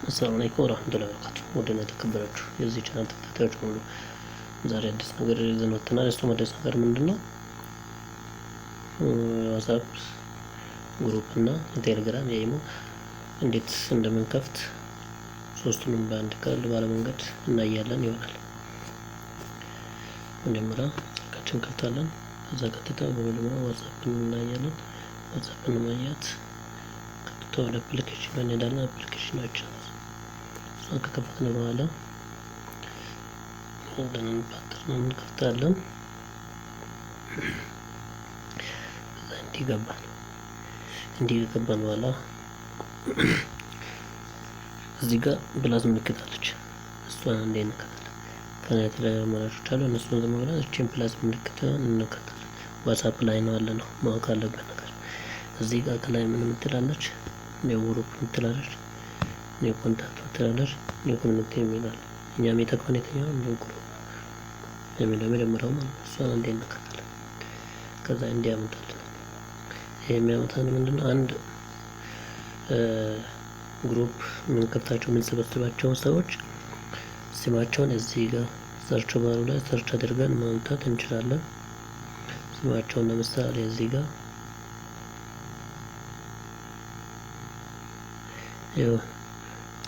አሰላሙ አለይኩም ወራህመቱላሂ ወበረካቱ። ወደና ተከበራችሁ የዚህ ቻናል ተከታታዮች ሁሉ ዛሬ አዲስ ነገር ይዘን መጥተናል። እሱም አዲስ ነገር ምንድነው? ዋትስአፕ ግሩፕ እና ቴሌግራም የኢሞ እንዴት እንደምንከፍት ሶስቱንም በአንድ ቀለል ባለ መንገድ እናያለን ይሆናል። መጀመሪያ ስልካችን ከፍታለን። ከዛ ቀጥታ በመጀመሪያ ዋትስአፕን እናያለን። ዋትስአፕን ማየት ቀጥታ ወደ አፕሊኬሽን እንሄዳለን። አፕሊኬሽናችን እሷን ከከፈትን በኋላ ወደነን ፓተርን እንከፍታለን። ከዛ እንዲህ ገባን በኋላ እዚህ ጋር ፕላስ ምልክት አለች። እሷን እንዴት እንከታለን? ከዛ የተለያዩ አማራጮች አሉ። እነሱን ለመግባት እቺን ፕላስ ምልክት እንከታለን። ዋትስአፕ ላይ ነው ያለ ነው ማወቅ አለብን ነገር እዚህ ጋር ከላይ ምን ምትላለች? ኒው ግሩፕ ምትላለች፣ ኒው ኮንታክት ምትላለች፣ ኒው ኮሚኒቲ የሚላል እኛ የሚጠቅመን የትኛው ኒው ግሩፕ የሚለው መጀመሪያው ማለት ነው። እሷን እንዴት እንከታለን? ከዛ እንዲያመጣልን ይሄ የሚያመጣልን ምንድነው? አንድ ግሩፕ የምንከፍታቸው የምንሰበስባቸው ሰዎች ስማቸውን እዚህ ጋር ሰርች ባሩ ላይ ሰርች አድርገን ማምጣት እንችላለን። ስማቸውን ለምሳሌ እዚህ ጋር ያው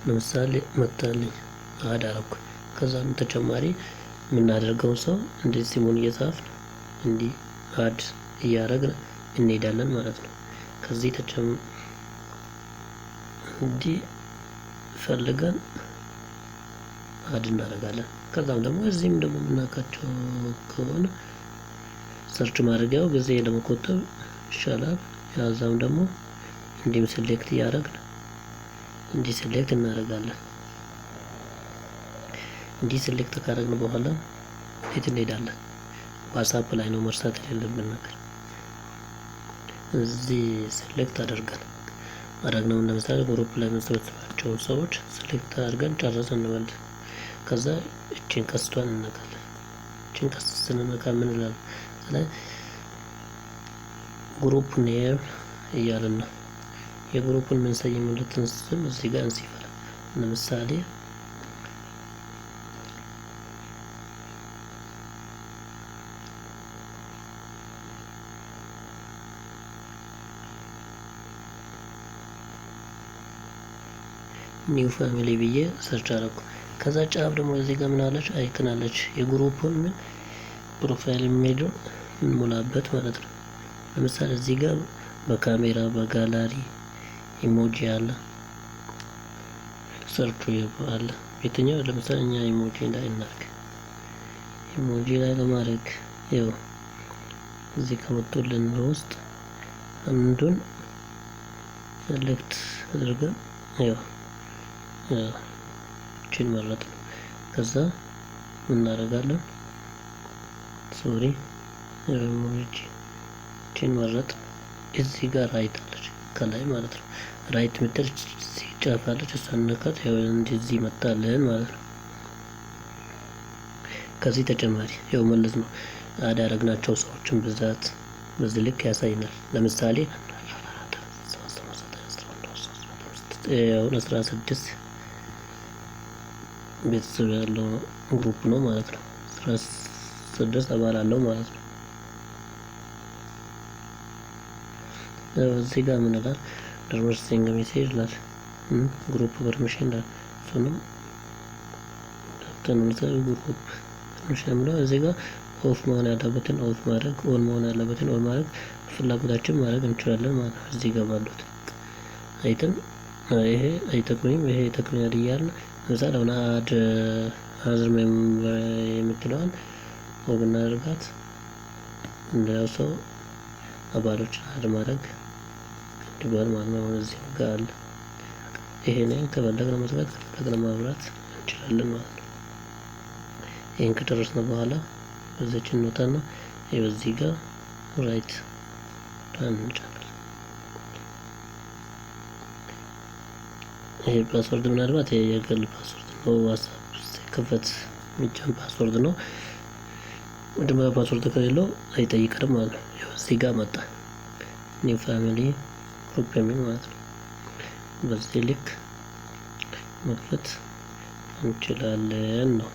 ለምሳሌ መጣልኝ አድ አደረኩ። ከዛም ተጨማሪ የምናደርገው ሰው እንዲህ ሲሙን እየጻፍን እንዲህ አድ እያደረግን እንሄዳለን ማለት ነው። ከዚህ እንዲህ ፈልገን አድ እናደርጋለን። ከዛም ደግሞ እዚህም ደግሞ የምናውቃቸው ከሆነ ሰርች ማድረጊያው ጊዜ ለመቆጠብ ይሻላል። ያዛም ደግሞ እንዲህም ሴሌክት እያደረግን እንዲህ ሴሌክት እናደርጋለን። እንዲህ ሴሌክት ካደረግን በኋላ የት እንሄዳለን? ዋትስአፕ ላይ ነው መርሳት የሌለብን ነገር። እዚህ ሴሌክት አደረግነው ለምሳሌ ግሩፕ ላይ የምንሰበስባቸው ሰዎች ሴሌክት አድርገን ጨረስን እንበል። ከዛ እቺን ቀስቷን እንነካለን። እቺን ቀስት ስንነካ ምን ይላል? ስለዚህ ግሩፕ ኔም እያልን ነው። የግሩፑን የምንሰይምለትን ስም እዚህ ጋር እንጽፋለን። ለምሳሌ ኒው ፋሚሊ ብዬ ሰርች አደረኩ። ከዛ ጫፍ ደግሞ እዚህ ጋር ምን አለች? አይከን አለች። የግሩፑን ፕሮፋይል ኢሜጁን እንሞላበት ማለት ነው። ለምሳሌ እዚህ ጋር በካሜራ በጋላሪ ኢሞጂ አለ፣ ሰርቹ አለ። የትኛው ለምሳሌ እኛ ኢሞጂ ላይ እናድርግ። ኢሞጂ ላይ ለማድረግ ያው እዚህ ከመጡልን ውስጥ አንዱን ሴሌክት አድርገን ያው እቺን መረጥ ነው። ከዛ እናደርጋለን ሶሪ ኢሞጂ እቺን መረጥ። እዚህ ጋር ራይት አለች ከላይ ማለት ነው። ራይት ምትል ሲጫፋለች እሷን ነካት። ያው እንደዚህ መጣልን ማለት ነው። ከዚህ ተጨማሪ ያው ማለት ነው አዳረግናቸው ሰዎችን ብዛት በዚህ ልክ ያሳይናል። ለምሳሌ ያው 16 ቤተሰብ ያለው ግሩፕ ነው ማለት ነው። 16 አባል አለው ማለት ነው። እዚህ ጋር ምን ይላል? ደርወርሲንግ ሜሴጅ ይላል። ግሩፕ ፐርሚሽን ይላል። እሱንም ግሩፕ ፐርሚሽን ብለው እዚህ ጋር ኦፍ መሆን ያለበትን ኦፍ ማድረግ፣ ኦን መሆን ያለበትን ኦን ማድረግ ፍላጎታችን ማድረግ እንችላለን ማለት ነው። እዚህ ጋር ባሉት አይተን ይሄ አይጠቅመኝም ይሄ ይጠቅመኛል እያልን ለምሳሌ አሁን አድ አዝር የምትለዋን ኦፍ እናደርጋት። እንደው ሰው አባሎችን አድ ማድረግ እንዲባል ማለት ነው። እዚህ ጋር አለ። ይሄንን ከፈለግን መዝጋት ከፈለግን ማብራት እንችላለን ማለት ነው። ይሄን ከጨረስን በኋላ በዚህችን እንወጣና በዚህ ጋር ራይት ዳን እንጫናለን። ይሄ ፓስወርድ ምናልባት የግል ፓስወርድ ነው። ዋትስአፕ ሲከፈት የሚጫን ፓስወርድ ነው። መጀመሪያ ፓስወርድ ከሌለው አይጠይቅም ማለት ነው። ያው እዚህ ጋር መጣ ኒው ፋሚሊ ግሩፕ የሚል ማለት ነው። በዚህ ልክ መክፈት እንችላለን ነው።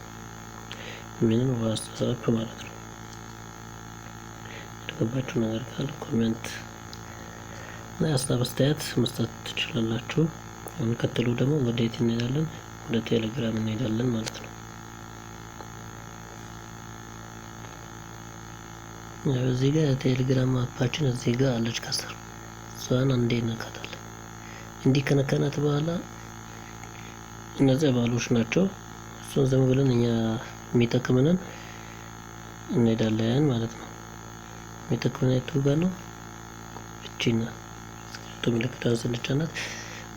ምንም ዋትስአፕ ማለት ነው። የተገባችሁ ነገር ካለ ኮሜንት እና ሀሳብ አስተያየት መስጠት ትችላላችሁ። ቀጥሎ ደግሞ ወደ የት እንሄዳለን? ወደ ቴሌግራም እንሄዳለን ማለት ነው። እዚህ ጋር ቴሌግራም አፓችን እዚህ ጋር አለች ከስር። እሷን አንዴ እንነካታለን። እንዲህ ከነካናት በኋላ እነዚህ ባሎች ናቸው። እሱን ዝም ብለን እኛ የሚጠቅመንን እንሄዳለን ማለት ነው። የሚጠቅመን የቱ ጋር ነው? እቺና ስክሪፕቶ ምልክቷን ስንጫናት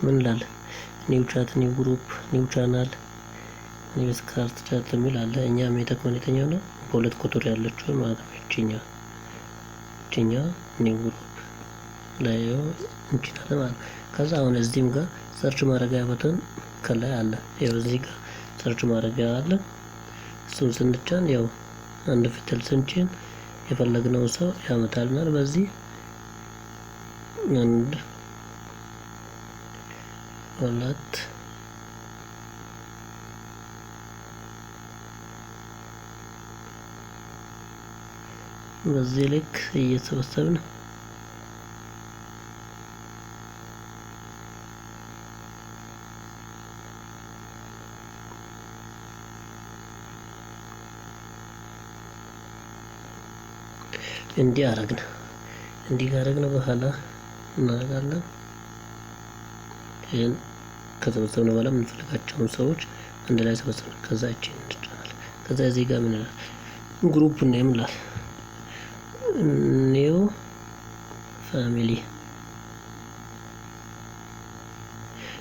ምን ላለ ኒው ቻት፣ ኒው ግሩፕ፣ ኒው ቻናል፣ ኒው ስካርት ቻት የሚል አለ። እኛ የሚጠቅመን የትኛው ነው? በሁለት ቁጥር ያለችው ማለት ነው። እቺኛ ኒው ግሩፕ ላይ እንችላለን ማለት ነው። ከዛ አሁን እዚህም ጋር ሰርች ማድረጊያ በተን ከላይ አለ። ያው እዚህ ጋር ሰርች ማድረጊያ አለ። እሱን ስንጫን ያው አንድ ፊደል ስንጭን የፈለግነው ሰው ያመጣልናል። በዚህ አንድ ሁለት በዚህ ልክ እየሰበሰብን እንዲህ አረግን። እንዲህ ካረግን በኋላ እናደርጋለን። ይሄን ከሰበሰብን በኋላ የምንፈልጋቸውን ሰዎች አንድ ላይ ሰበሰብን። ከዛ እቺን እንጫናለን። ከዛ እዚህ ጋር ምን ይላል? ግሩፕ ኔም ይላል። ኒው ፋሚሊ።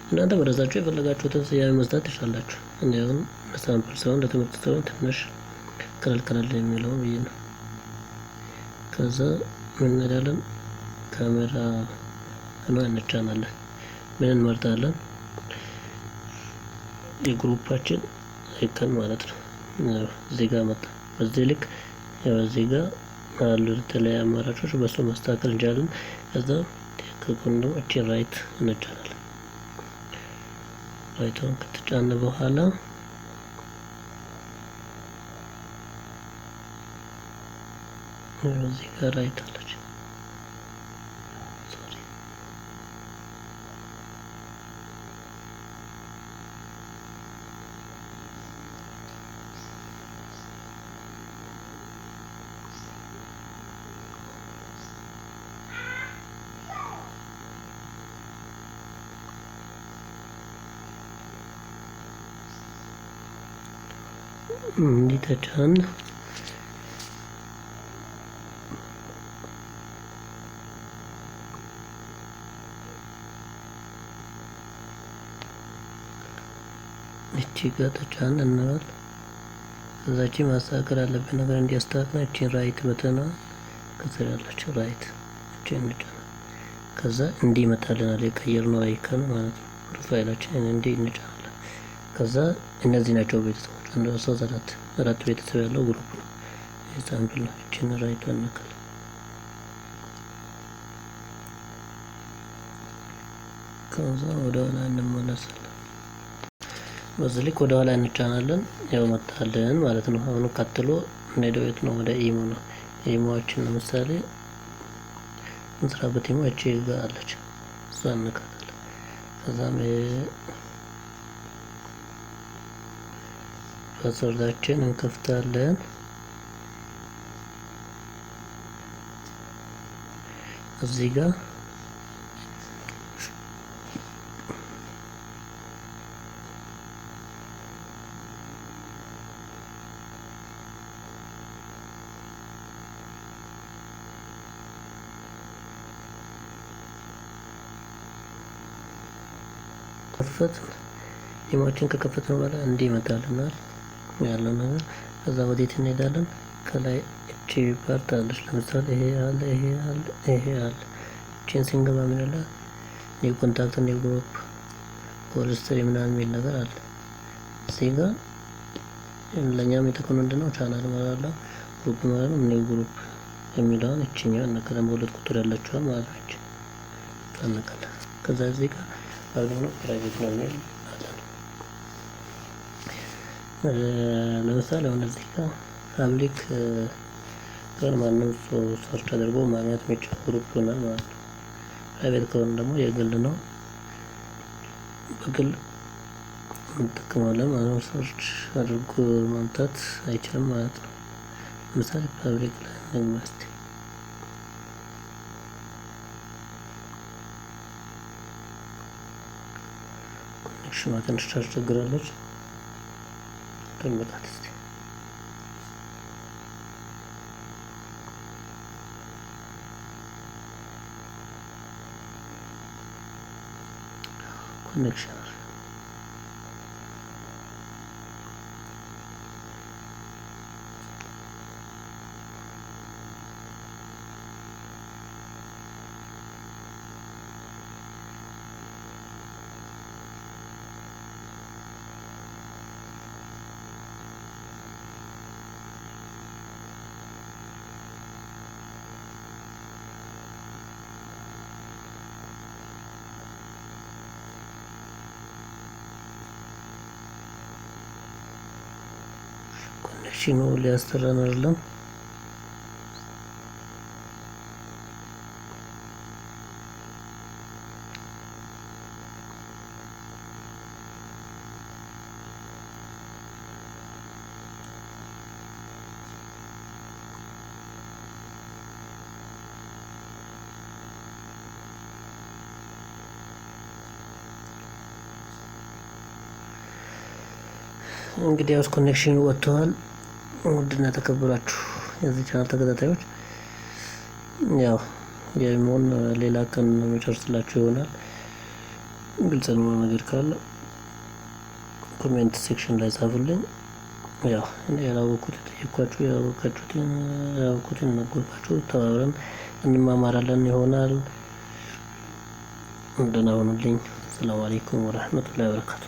እናንተ በራሳችሁ የፈለጋችሁትን ስያሜ መስጠት ትችላላችሁ። እኔ አሁን ለሳምፕል ሳይሆን ለትምህርት ሳይሆን ትንሽ ቀለል የሚለው ብዬ ነው። ከዛ ምን እንላለን? ካሜራ እና እንጫናለን። ምን እንመርጣለን? የግሩፓችን አይከን ማለት ነው። እዚህ ጋር መጣ። በዚህ ልክ ያው እዚህ ጋር አሉ የተለያዩ አማራጮች፣ በሱ ማስተካከል እንችላለን። ከዛ ከጎን ደግሞ እቺ ራይት እንጫናለን። ራይቱን ከተጫነ በኋላ እዚህ ጋር ራይት አለች። እንዲህ ተጫን። እቺ ጋር ተጫን እንበል። ከዛቺ ማስተካከል አለብን ነገር እንዲያስተካክል እቺን ራይት በተና ከስር ያለችው ራይት እቺን እንጫን። ከዛ እንዲህ ይመጣልናል የቀየርነው አይከን ማለት ነው። ፕሮፋይላችን እንዲህ እንጫናለን። ከዛ እነዚህ ናቸው ቤተሰቦች። አንድ ሰው አራት ቤተሰብ ያለው ግሩፕ ነው። ኤግዛምፕል ነው። እቺን ራይት እንነካለን። ከዛ ወደ ኋላ እንመለሳለን። በዚህ ልክ ወደ ኋላ እንጫናለን። ያው መጣልን ማለት ነው። አሁን ቀጥሎ እንሄደው የት ነው? ወደ ኢሞ ነው። ኢሞአችን ለምሳሌ እንስራበት። ኢሞ እቺ ጋር አለች። እሷ እንነካታለን። ከዛም ፓስወርዳችን እንከፍታለን። እዚህ ጋር ኢሞችን ከከፈትን በኋላ እንዲህ ይመጣልናል ያለው ነገር። ከዛ ወዴት እንሄዳለን? ከላይ እቺ ፓርት አለች። ለምሳሌ ይሄ አለ፣ ይሄ አለ፣ ይሄ አለ። እቺን ስንገባ ምን አለ? ኒው ኮንታክት፣ ኒው ግሩፕ፣ ፎረስትሪ ምናምን የሚል ነገር አለ። እዚህ ጋር ለኛም የተከነ ምንድነው? ቻናል ማለት ነው፣ ግሩፕ ማለት ነው። ኒው ግሩፕ የሚለውን እቺኛው እንነካለን። በሁለት ቁጥር ያለችው ማለት ነው። እንነካለን። ከዛ እዚህ ጋር አሁን ፕራይቬት ነው የሚል አለ። ለምሳሌ አሁን እዚህ ጋር ፓብሊክ ጋር ማንም ሰው ሰርች አድርጎ ማግኘት የሚችል ግሩፕ ይሆናል ማለት ነው። ፕራይቬት ከሆነ ደግሞ የግል ነው፣ በግል እንጠቀማለን ማለት ነው። ሰርች አድርጎ ማምጣት አይችልም ማለት ነው። ለምሳሌ ፓብሊክ ላይ እንግባ እስቲ። ኮኔክሽኗ ትንሽ ታስቸግራለች። እንጠብቃት እስቲ። ኮኔክሽን ኮኔክሽኑ ሊያስጠራን አይደለም። እንግዲህ ያው ኮኔክሽኑ ወጥቷል። ውድና ተከብራችሁ የዚህ ቻናል ተከታታዮች ያው የሚሆን ሌላ ቀን መጨረስላችሁ ይሆናል። ግልጽ ነው ነገር ካለ ኮሜንት ሴክሽን ላይ ጻፉልኝ። ያው እኔ ያላወኩት ጠይቋችሁ፣ ያወኩትን ነገርኳችሁ። ተባብረን እንማማራለን ይሆናል። ደህና ሁኑልኝ። ሰላም አለይኩም ወራህመቱላሂ ወበረካቱ።